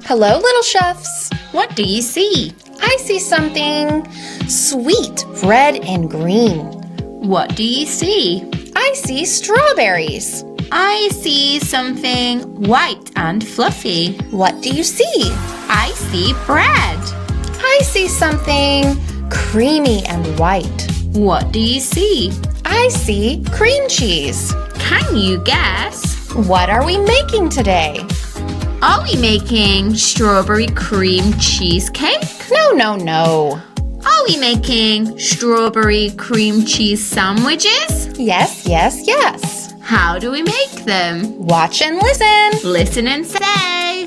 Hello, little chefs. What do you see? I see something sweet, red and green. What do you see? I see strawberries. I see something white and fluffy. What do you see? I see bread. I see something creamy and white. What do you see? I see cream cheese. Can you guess? What are we making today? Are we making strawberry cream cheesecake? No. Are we making strawberry cream cheese sandwiches? Yes. How do we make them? Watch and listen. Listen and say.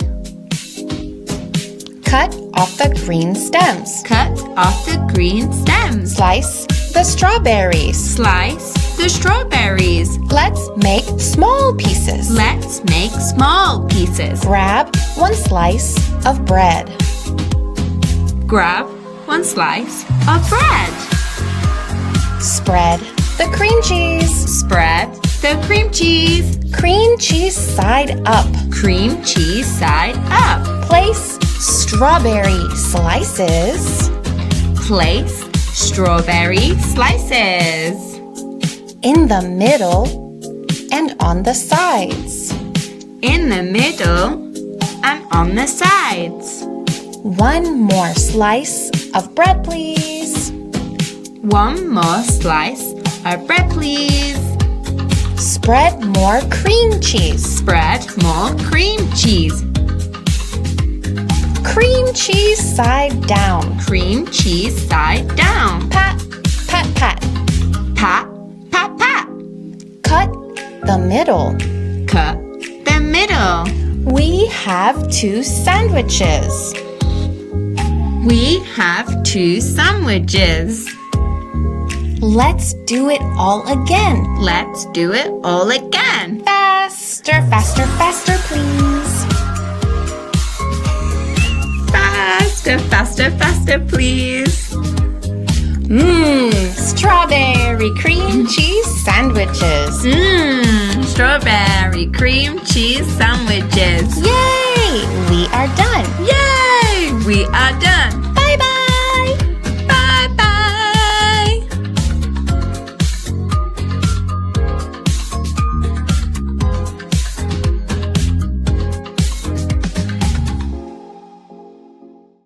Cut off the green stems. Cut off the green stems. Slice the strawberries. Slice the strawberries. Let's make small pieces. Let's make small pieces. Grab one slice of bread. Grab one slice of bread. Spread the cream cheese. Spread the cream cheese. Cream cheese side up. Cream cheese side up. Place strawberry slices. Place strawberry slices. In the middle and on the sides. In the middle and on the sides. One more slice of bread, please. One more slice of bread, please. Spread more cream cheese. Spread more cream cheese. Cream cheese side down. Cream cheese side down. Pat. Pat, pat, pat. Cut the middle. Cut the middle. We have two sandwiches. We have two sandwiches. Let's do it all again. Let's do it all again. Faster, please. Faster, please. Strawberry cream cheese sandwiches. Strawberry cream cheese sandwiches. Yay! We are done. Yay! We are done.